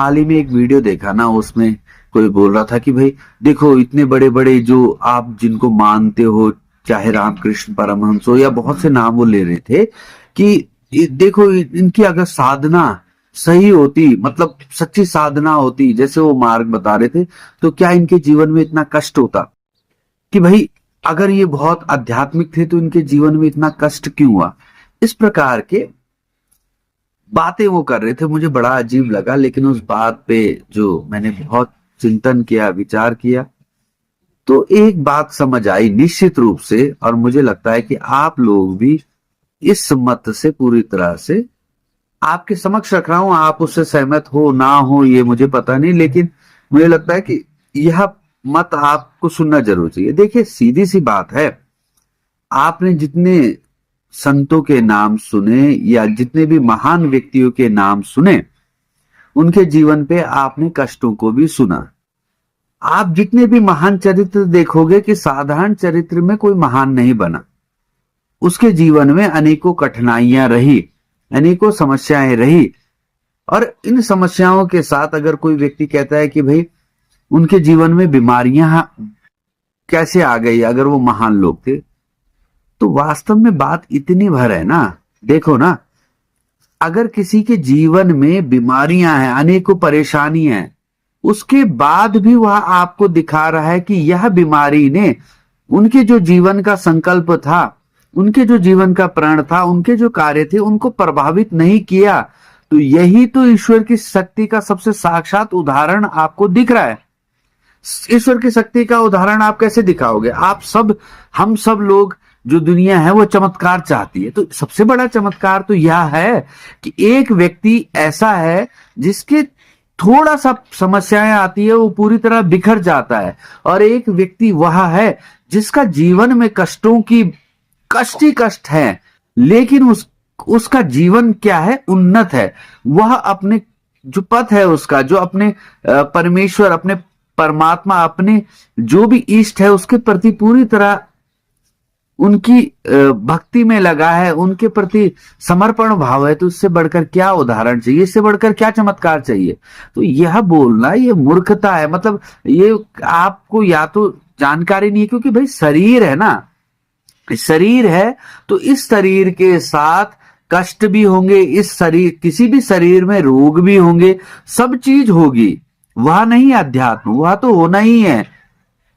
हाल ही में एक वीडियो देखा ना, उसमें कोई बोल रहा था कि भाई देखो इतने बड़े बड़े जो आप जिनको मानते हो, चाहे रामकृष्ण परमहंस हो या बहुत से नाम वो ले रहे थे कि देखो इनकी अगर साधना सही होती, मतलब सच्ची साधना होती जैसे वो मार्ग बता रहे थे, तो क्या इनके जीवन में इतना कष्ट होता? कि भाई अगर ये बहुत आध्यात्मिक थे तो इनके जीवन में इतना कष्ट क्यों हुआ? इस प्रकार के बातें वो कर रहे थे, मुझे बड़ा अजीब लगा। लेकिन उस बात पे जो मैंने बहुत चिंतन किया, विचार किया, तो एक बात समझ आई निश्चित रूप से, और मुझे लगता है कि आप लोग भी इस मत से पूरी तरह से आपके समक्ष रख रहा हूं। आप उससे सहमत हो ना हो ये मुझे पता नहीं, लेकिन मुझे लगता है कि यह मत आपको सुनना जरूर चाहिए। देखिए सीधी सी बात है, आपने जितने संतों के नाम सुने या जितने भी महान व्यक्तियों के नाम सुने, उनके जीवन पे आपने कष्टों को भी सुना। आप जितने भी महान चरित्र देखोगे कि साधारण चरित्र में कोई महान नहीं बना, उसके जीवन में अनेकों कठिनाइयां रही, अनेकों समस्याएं रही। और इन समस्याओं के साथ अगर कोई व्यक्ति कहता है कि भाई उनके जीवन में बीमारियां कैसे आ गई अगर वो महान लोग थे, तो वास्तव में बात इतनी भर है ना। देखो ना, अगर किसी के जीवन में बीमारियां हैं, अनेकों परेशानियां हैं, उसके बाद भी वह आपको दिखा रहा है कि यह बीमारी ने उनके जो जीवन का संकल्प था, उनके जो जीवन का प्रण था, उनके जो कार्य थे, उनको प्रभावित नहीं किया। तो यही तो ईश्वर की शक्ति का सबसे साक्षात उदाहरण आपको दिख रहा है। ईश्वर की शक्ति का उदाहरण आप कैसे दिखाओगे? आप सब, हम सब लोग, जो दुनिया है वो चमत्कार चाहती है। तो सबसे बड़ा चमत्कार तो यह है कि एक व्यक्ति ऐसा है जिसके थोड़ा सा समस्याएं आती है वो पूरी तरह बिखर जाता है, और एक व्यक्ति वह है जिसका जीवन में कष्टों की कष्ट ही कष्ट है, लेकिन उसका जीवन क्या है? उन्नत है। वह अपने जो पथ है उसका, जो अपने परमेश्वर, अपने परमात्मा, अपने जो भी इष्ट है उसके प्रति पूरी तरह उनकी भक्ति में लगा है, उनके प्रति समर्पण भाव है। तो इससे बढ़कर क्या उदाहरण चाहिए? इससे बढ़कर क्या चमत्कार चाहिए? तो यह बोलना ये मूर्खता है। मतलब ये आपको या तो जानकारी नहीं है, क्योंकि भाई शरीर है ना, शरीर है तो इस शरीर के साथ कष्ट भी होंगे, इस शरीर, किसी भी शरीर में रोग भी होंगे, सब चीज होगी। वह नहीं अध्यात्म, वह तो होना ही है।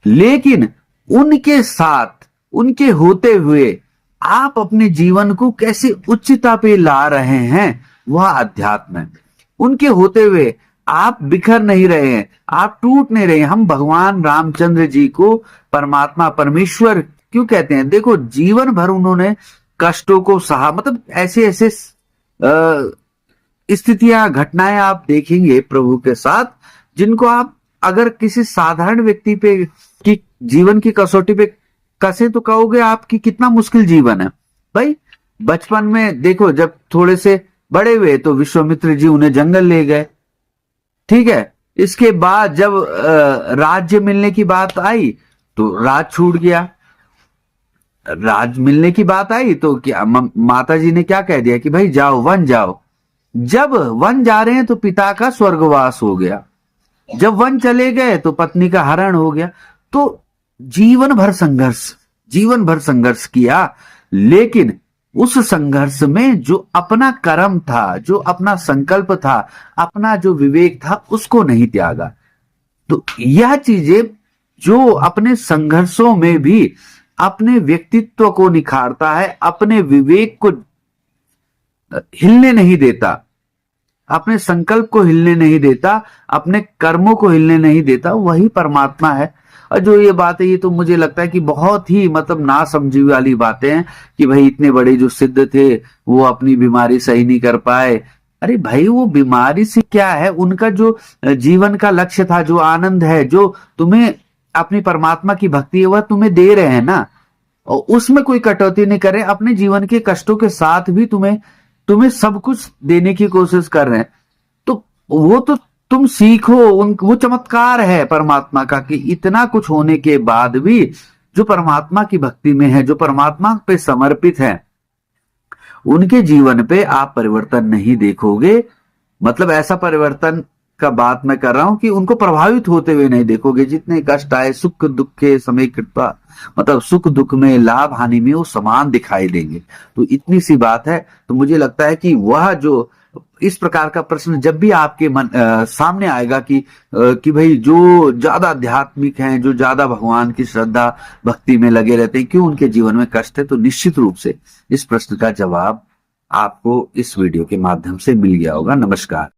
लेकिन उनके साथ, उनके होते हुए आप अपने जीवन को कैसे उच्चता पे ला रहे हैं, वह अध्यात्म है। उनके होते हुए आप बिखर नहीं रहे हैं, आप टूट नहीं रहे हैं। हम भगवान रामचंद्र जी को परमात्मा, परमेश्वर क्यों कहते हैं? देखो जीवन भर उन्होंने कष्टों को सहा। मतलब ऐसे ऐसे स्थितियां, घटनाएं आप देखेंगे प्रभु के साथ, जिनको आप अगर किसी साधारण व्यक्ति पे की जीवन की कसौटी पे कसे तो कहोगे आपकी कितना मुश्किल जीवन है। भाई बचपन में देखो, जब थोड़े से बड़े हुए तो विश्वामित्र जी उन्हें जंगल ले गए, ठीक है। इसके बाद जब राज्य मिलने की बात आई तो राज छूट गया। राज मिलने की बात आई तो क्या माता जी ने क्या कह दिया कि भाई जाओ, वन जाओ। जब वन जा रहे हैं तो पिता का स्वर्गवास हो गया, जब वन चले गए तो पत्नी का हरण हो गया। तो जीवन भर संघर्ष, जीवन भर संघर्ष किया, लेकिन उस संघर्ष में जो अपना कर्म था, जो अपना संकल्प था, अपना जो विवेक था, उसको नहीं त्यागा। तो यह चीजें जो अपने संघर्षों में भी अपने व्यक्तित्व को निखारता है, अपने विवेक को हिलने नहीं देता, अपने संकल्प को हिलने नहीं देता, अपने कर्मों को हिलने नहीं देता, वही परमात्मा है। और जो ये बात है, ये तो मुझे लगता है कि बहुत ही मतलब ना समझी वाली बातें हैं कि भाई इतने बड़े जो सिद्ध थे वो अपनी बीमारी सही नहीं कर पाए। अरे भाई वो बीमारी से क्या है? उनका जो जीवन का लक्ष्य था, जो आनंद है, जो तुम्हें अपनी परमात्मा की भक्ति है, वह तुम्हें दे रहे हैं ना, और उसमें कोई कटौती नहीं कर रहे। अपने जीवन के कष्टों के साथ भी तुम्हें सब कुछ देने की कोशिश कर रहे हैं। तो वो तो तुम सीखो, वो चमत्कार है परमात्मा का कि इतना कुछ होने के बाद भी जो परमात्मा की भक्ति में है, जो परमात्मा पे समर्पित है, उनके जीवन पे आप परिवर्तन नहीं देखोगे। मतलब ऐसा परिवर्तन का बात मैं कर रहा हूं कि उनको प्रभावित होते हुए नहीं देखोगे। जितने कष्ट आए सुख दुख के समय कृपा, मतलब सुख दुख में लाभ हानि में वो समान दिखाई देंगे। तो इतनी सी बात है। तो मुझे लगता है कि वह जो इस प्रकार का प्रश्न जब भी आपके मन सामने आएगा कि भाई जो ज्यादा आध्यात्मिक हैं, जो ज्यादा भगवान की श्रद्धा भक्ति में लगे रहते हैं, क्यों उनके जीवन में कष्ट है, तो निश्चित रूप से इस प्रश्न का जवाब आपको इस वीडियो के माध्यम से मिल गया होगा। नमस्कार।